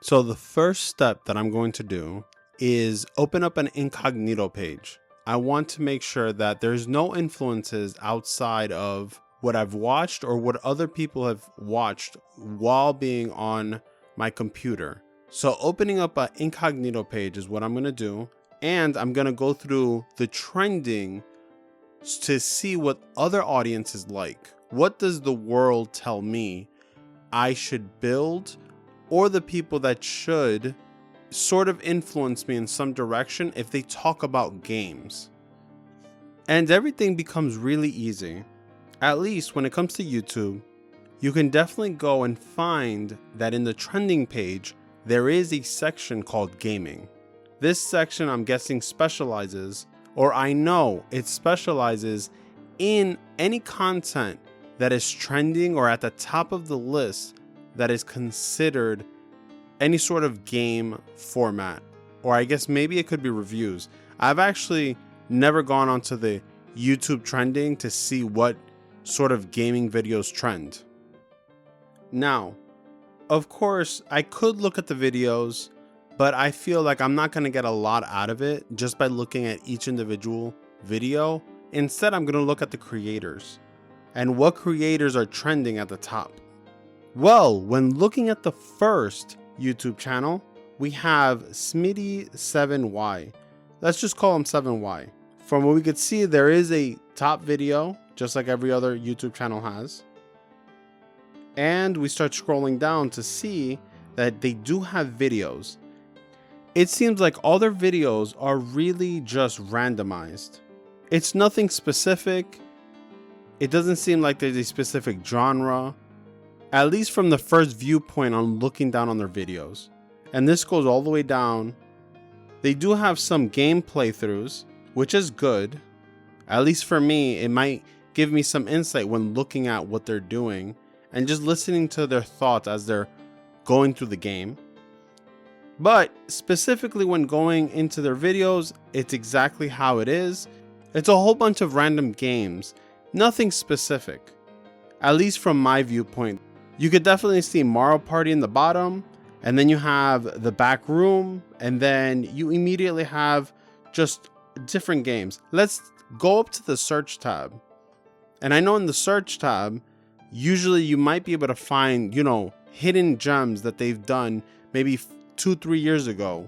So the first step that I'm going to do is open up an incognito page. I want to make sure that there's no influences outside of what I've watched or what other people have watched while being on my computer. So opening up an incognito page is what I'm going to do. And I'm going to go through the trending to see what other audiences like. What does the world tell me I should build, or the people that should sort of influence me in some direction if they talk about games. And everything becomes really easy. At least when it comes to YouTube, you can definitely go and find that in the trending page, there is a section called gaming. This section, I'm guessing, specializes, or I know it specializes in any content that is trending or at the top of the list that is considered any sort of game format, or I guess maybe it could be reviews. I've actually never gone onto the YouTube trending to see what sort of gaming videos trend. Now, of course, I could look at the videos, but I feel like I'm not going to get a lot out of it just by looking at each individual video. Instead, I'm going to look at the creators and what creators are trending at the top. Well, when looking at the first YouTube channel, we have Smitty7Y. Let's just call him 7Y. From what we could see, there is a top video, just like every other YouTube channel has. And we start scrolling down to see that they do have videos. It seems like all their videos are really just randomized. It's nothing specific. It doesn't seem like there's a specific genre, at least from the first viewpoint on looking down on their videos. And this goes all the way down. They do have some game playthroughs, which is good. At least for me, it might give me some insight when looking at what they're doing and just listening to their thoughts as they're going through the game. But specifically when going into their videos, it's exactly how it is. It's a whole bunch of random games, nothing specific. At least from my viewpoint. You could definitely see Mario Party in the bottom, and then you have the back room, and then you immediately have just different games. Let's go up to the search tab. And I know in the search tab, usually you might be able to find, hidden gems that they've done maybe 2-3 years ago.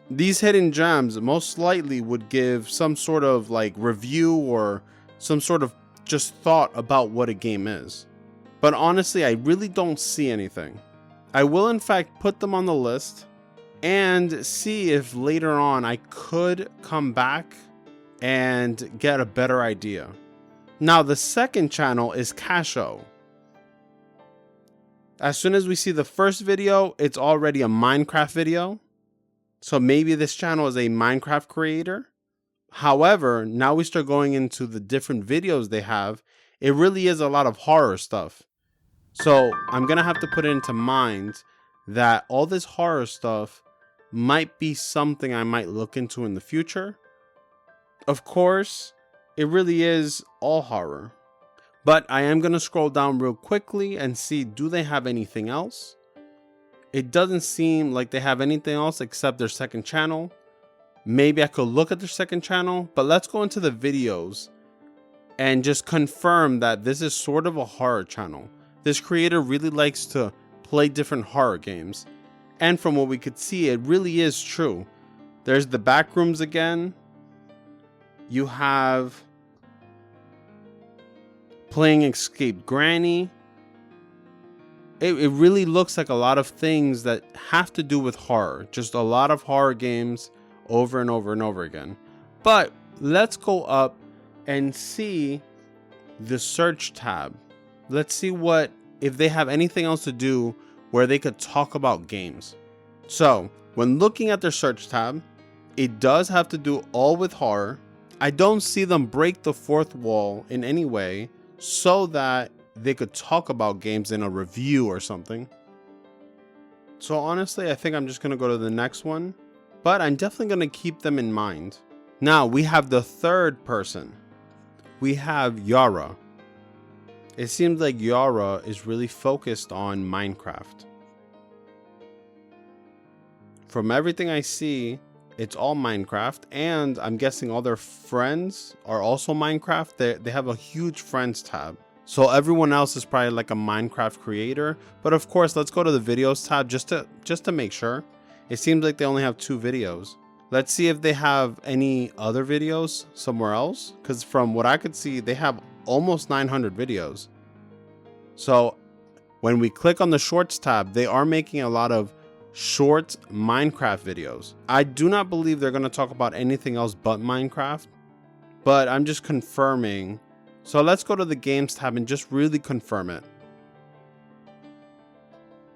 These hidden gems most likely would give some sort of like review or some sort of just thought about what a game is. But honestly, I really don't see anything. I will in fact put them on the list and see if later on I could come back and get a better idea. Now the second channel is CaseOh. As soon as we see the first video, it's already a Minecraft video. So maybe this channel is a Minecraft creator. However, now we start going into the different videos they have. It really is a lot of horror stuff. So I'm going to have to put it into mind that all this horror stuff might be something I might look into in the future. Of course, it really is all horror. But I am going to scroll down real quickly and see, do they have anything else? It doesn't seem like they have anything else except their second channel. Maybe I could look at their second channel, but let's go into the videos and just confirm that this is sort of a horror channel. This creator really likes to play different horror games. And from what we could see, it really is true. There's the back rooms again. You have playing Escape Granny. It really looks like a lot of things that have to do with horror. Just a lot of horror games over and over and over again. But let's go up and see the search tab. Let's see if they have anything else to do where they could talk about games. So when looking at their search tab, it does have to do all with horror. I don't see them break the fourth wall in any way so that they could talk about games in a review or something. So honestly, I think I'm just going to go to the next one, but I'm definitely going to keep them in mind. Now we have the third person. We have Yrrah. It seems like Yrrah is really focused on Minecraft. From everything I see, it's all Minecraft, and I'm guessing all their friends are also Minecraft. They have a huge friends tab. So everyone else is probably like a Minecraft creator. But of course, let's go to the videos tab just to make sure. It seems like they only have 2 videos. Let's see if they have any other videos somewhere else, because from what I could see, they have almost 900 videos. So when we click on the shorts tab, they are making a lot of short Minecraft videos. I do not believe they're going to talk about anything else but Minecraft, but I'm just confirming. So let's go to the games tab and just really confirm it.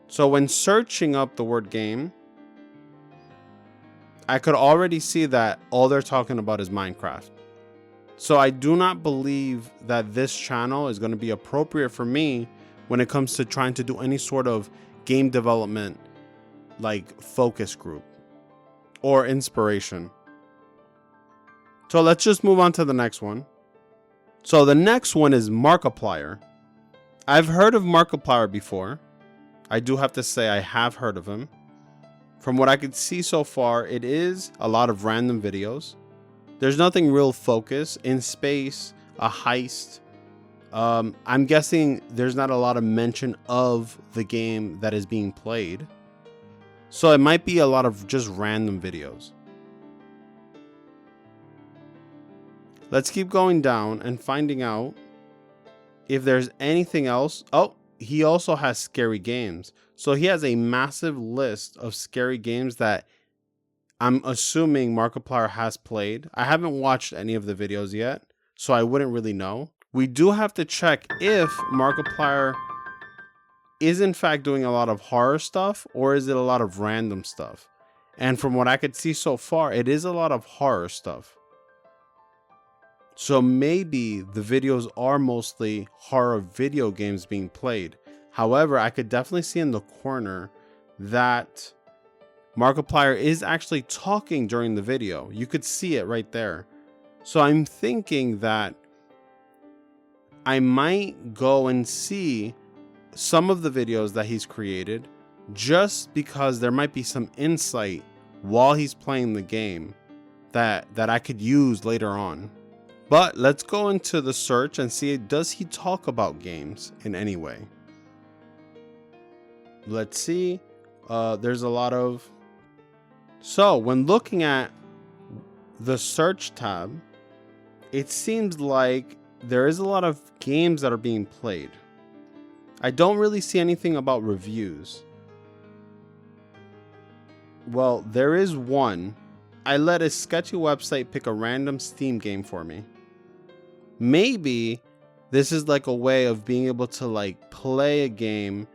So when searching up the word game, I could already see that all they're talking about is Minecraft. So I do not believe that this channel is going to be appropriate for me when it comes to trying to do any sort of game development like focus group or inspiration. So let's just move on to the next one. So the next one is Markiplier. I've heard of Markiplier before. I do have to say I have heard of him. From what I could see so far, it is a lot of random videos. There's nothing real focus in space, a heist. I'm guessing there's not a lot of mention of the game that is being played. So it might be a lot of just random videos. Let's keep going down and finding out if there's anything else. Oh, he also has scary games. So he has a massive list of scary games that I'm assuming Markiplier has played. I haven't watched any of the videos yet, so I wouldn't really know. We do have to check if Markiplier is in fact doing a lot of horror stuff, or is it a lot of random stuff? And from what I could see so far, it is a lot of horror stuff. So maybe the videos are mostly horror video games being played. However, I could definitely see in the corner that Markiplier is actually talking during the video. You could see it right there. So I'm thinking that I might go and see some of the videos that he's created, just because there might be some insight while he's playing the game that I could use later on. But let's go into the search and see, does he talk about games in any way? Let's see. There's a lot of... So when looking at the search tab, it seems like there is a lot of games that are being played. I don't really see anything about reviews. Well, there is one. I let a sketchy website pick a random Steam game for me. Maybe this is like a way of being able to like play a game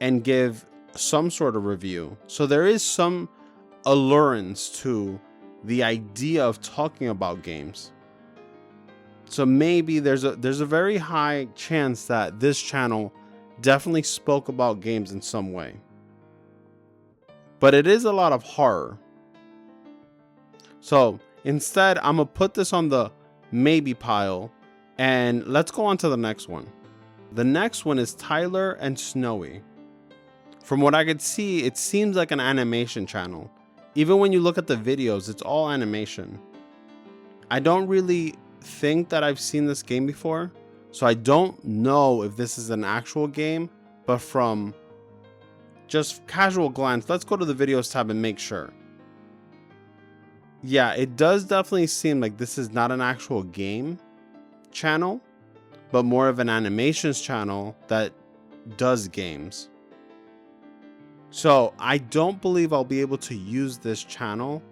and give some sort of review. So there is some allurance to the idea of talking about games. So maybe there's a very high chance that this channel definitely spoke about games in some way. But it is a lot of horror. So instead, I'm gonna put this on the maybe pile, and let's go on to the next one. The next one is Tyler and Snowi. From what I could see, it seems like an animation channel. Even when you look at the videos, it's all animation. I don't really think that I've seen this game before, so I don't know if this is an actual game, but from just casual glance, let's go to the videos tab and make sure. Yeah, it does definitely seem like this is not an actual game channel, but more of an animations channel that does games. So I don't believe I'll be able to use this channel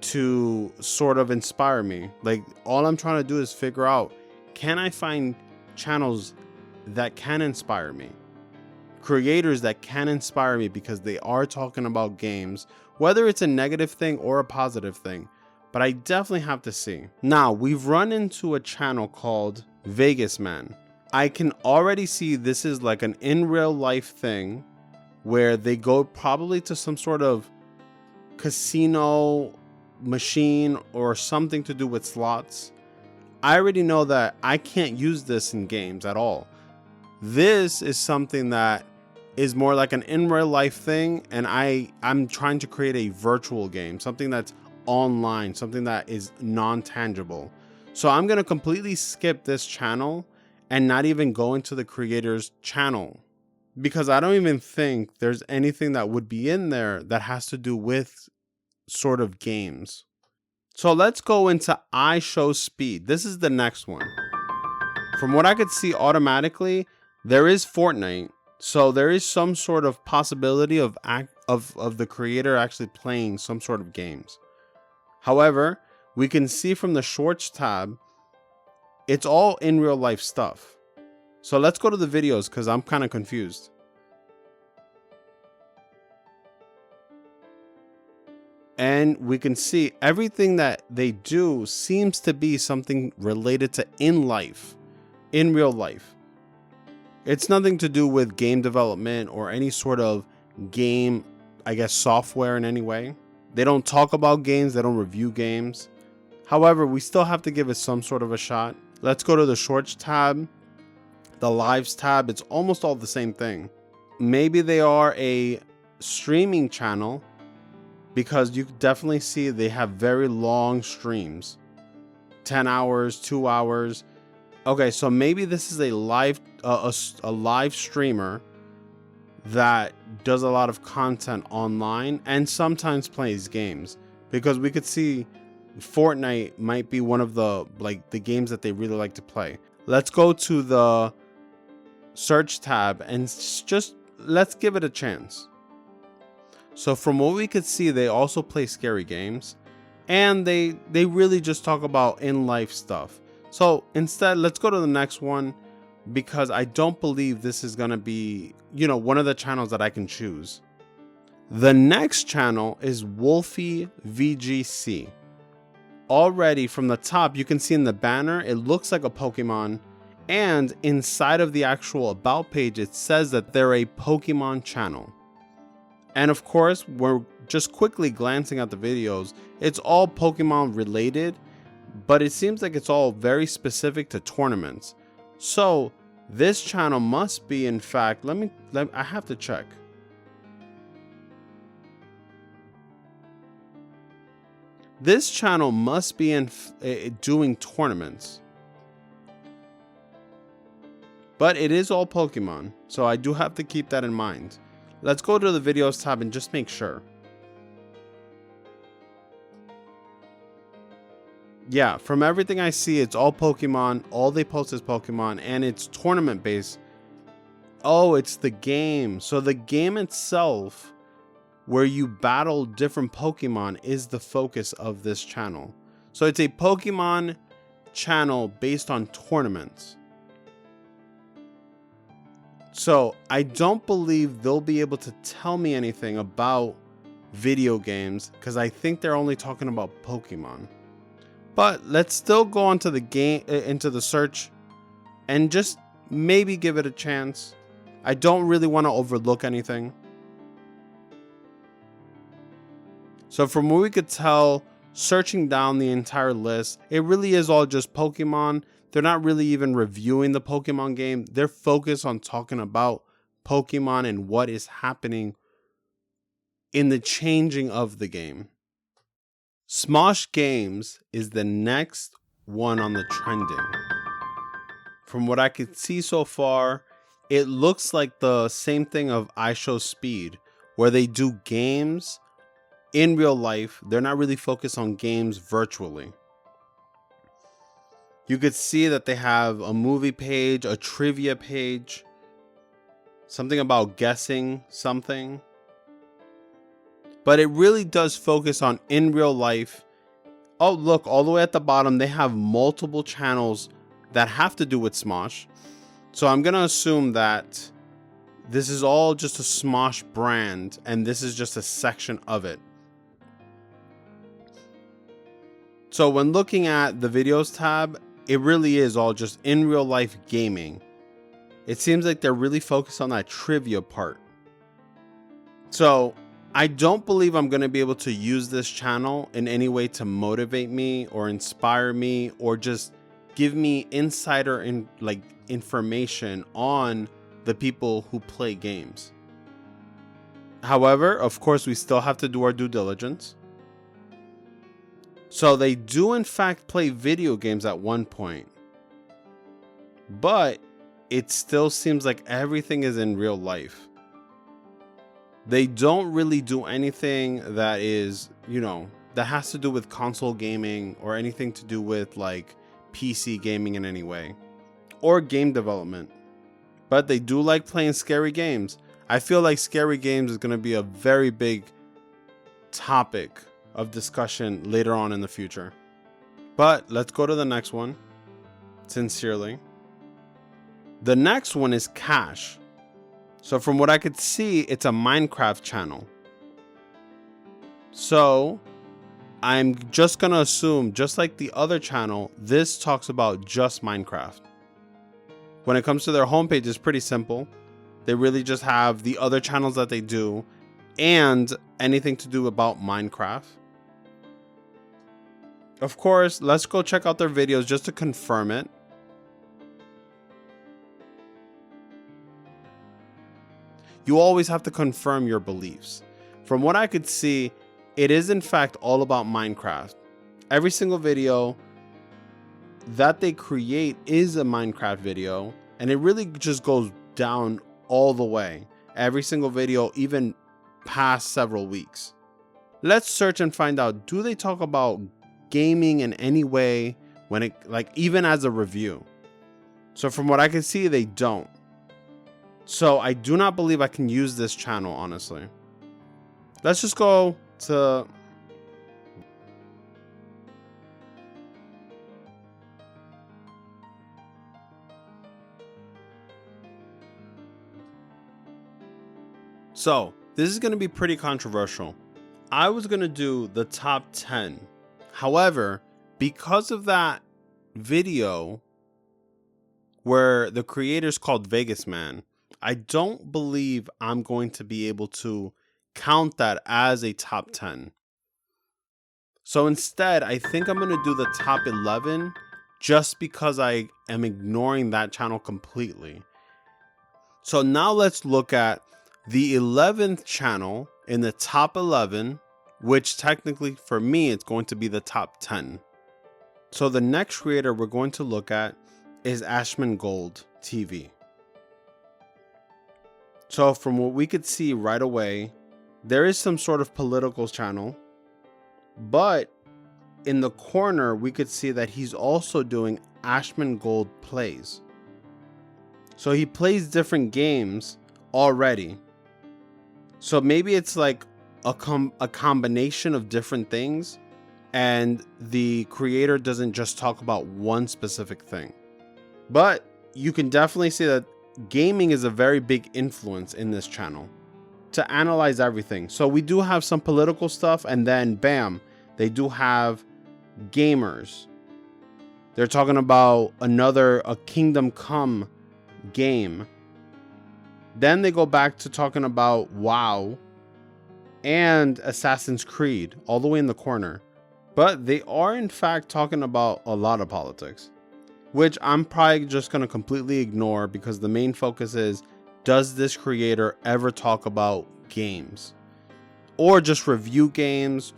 to sort of inspire me. Like, all I'm trying to do is figure out, can I find channels that can inspire me? Creators that can inspire me because they are talking about games, whether it's a negative thing or a positive thing. But I definitely have to see. Now, we've run into a channel called Vegas Man. I can already see this is like an in real life thing where they go probably to some sort of casino machine or something to do with slots. I already know that I can't use this in games at all. This is something that is more like an in real life thing, and I'm trying to create a virtual game, something that's online, something that is non-tangible. So I'm going to completely skip this channel and not even go into the creator's channel, because I don't even think there's anything that would be in there that has to do with sort of games. So let's go into IShowSpeed. This is the next one. From what I could see automatically, there is Fortnite. So there is some sort of possibility of the creator actually playing some sort of games. However, we can see from the shorts tab, it's all in real life stuff. So let's go to the videos because I'm kind of confused. And we can see everything that they do seems to be something related to in real life. It's nothing to do with game development or any sort of game, I guess, software in any way. They don't talk about games. They don't review games. However, we still have to give it some sort of a shot. Let's go to the shorts tab, the lives tab. It's almost all the same thing. Maybe they are a streaming channel, because you definitely see they have very long streams, 10 hours, 2 hours. Okay, so maybe this is a live streamer that does a lot of content online and sometimes plays games, because we could see Fortnite might be one of the games that they really like to play. Let's go to the search tab and just let's give it a chance. So from what we could see, they also play scary games, and they really just talk about in life stuff. So instead, let's go to the next one, because I don't believe this is going to be, one of the channels that I can choose. The next channel is WolfeyVGC. Already from the top, you can see in the banner, it looks like a Pokemon. And inside of the actual about page, it says that they're a Pokemon channel. And of course, we're just quickly glancing at the videos. It's all Pokemon related, but it seems like it's all very specific to tournaments. So this channel must be, in fact, I have to check. This channel must be doing tournaments. But it is all Pokemon, so I do have to keep that in mind. Let's go to the videos tab and just make sure. Yeah, from everything I see, it's all Pokemon. All they post is Pokemon, and it's tournament based. Oh, it's the game. So the game itself, where you battle different Pokemon, is the focus of this channel. So it's a Pokemon channel based on tournaments. So I don't believe they'll be able to tell me anything about video games, because I think they're only talking about Pokemon. But let's still go onto the game, into the search, and just maybe give it a chance. I don't really want to overlook anything. So from what we could tell, searching down the entire list, it really is all just Pokemon. They're not really even reviewing the Pokemon game. They're focused on talking about Pokemon and what is happening in the changing of the game. Smosh Games is the next one on the trending. From what I could see so far, it looks like the same thing of IShowSpeed, where they do games in real life. They're not really focused on games virtually. You could see that they have a movie page, a trivia page, something about guessing something. But it really does focus on in real life. Oh, look, all the way at the bottom, they have multiple channels that have to do with Smosh. So I'm going to assume that this is all just a Smosh brand, and this is just a section of it. So when looking at the videos tab, it really is all just in real life gaming. It seems like they're really focused on that trivia part. So I don't believe I'm going to be able to use this channel in any way to motivate me or inspire me or just give me insider information on the people who play games. However, of course, we still have to do our due diligence. So they do in fact play video games at one point, but it still seems like everything is in real life. They don't really do anything that is, that has to do with console gaming or anything to do with like PC gaming in any way or game development. But they do like playing scary games. I feel like scary games is going to be a very big topic of discussion later on in the future. But let's go to the next one. Sincerely. The next one is Cash. So from what I could see, it's a Minecraft channel. So I'm just going to assume, just like the other channel, this talks about just Minecraft. When it comes to their homepage, it's pretty simple. They really just have the other channels that they do and anything to do about Minecraft. Of course, let's go check out their videos just to confirm it. You always have to confirm your beliefs. From what I could see, it is in fact all about Minecraft. Every single video that they create is a Minecraft video, and it really just goes down all the way. Every single video, even past several weeks. Let's search and find out, do they talk about gaming in any way when it, like, even as a review? So from what I can see, they don't. So I do not believe I can use this channel, honestly. Let's just go to So this is going to be pretty controversial. I was going to do the top 10. However, because of that video where the creator's called Vegas Man, I don't believe I'm going to be able to count that as a top 10. So instead, I think I'm going to do the top 11 just because I am ignoring that channel completely. So now let's look at the 11th channel in the top 11, which technically for me, it's going to be the top 10. So the next creator we're going to look at is Asmongold TV. So from what we could see right away, there is some sort of political channel, but in the corner, we could see that he's also doing Asmongold Plays. So he plays different games already. So maybe it's like a combination of different things, and the creator doesn't just talk about one specific thing. But you can definitely see that gaming is a very big influence in this channel to analyze everything. So we do have some political stuff, and then bam, they do have gamers. They're talking about a Kingdom Come game. Then they go back to talking about WoW and Assassin's Creed all the way in the corner. But they are in fact talking about a lot of politics, which I'm probably just going to completely ignore because the main focus is, does this creator ever talk about games? Or just review games,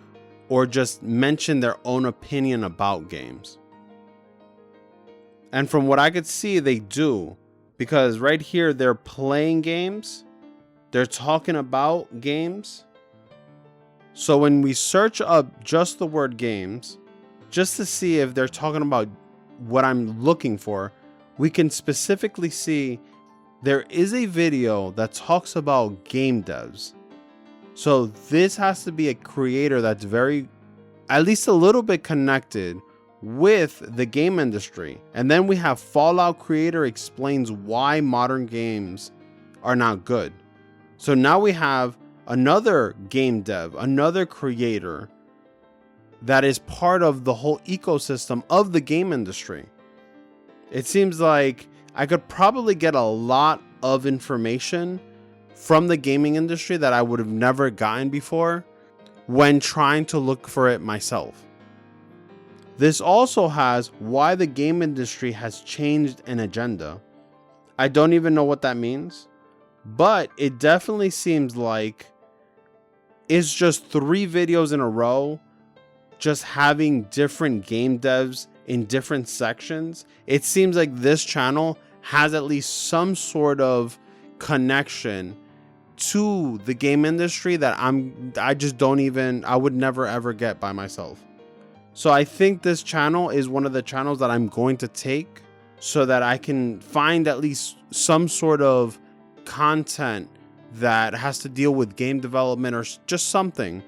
or just mention their own opinion about games? And from what I could see, they do. Because right here, they're playing games. They're talking about games. So when we search up just the word games, just to see if they're talking about what I'm looking for, we can specifically see there is a video that talks about game devs. So this has to be a creator that's at least a little bit connected with the game industry. And then we have Fallout creator explains why modern games are not good. So now we have another game dev, another creator that is part of the whole ecosystem of the game industry. It seems like I could probably get a lot of information from the gaming industry that I would have never gotten before when trying to look for it myself. This also has why the game industry has changed an agenda. I don't even know what that means, but it definitely seems like is just 3 videos in a row, just having different game devs in different sections. It seems like this channel has at least some sort of connection to the game industry that I would never ever get by myself. So I think this channel is one of the channels that I'm going to take so that I can find at least some sort of content that has to deal with game development or just something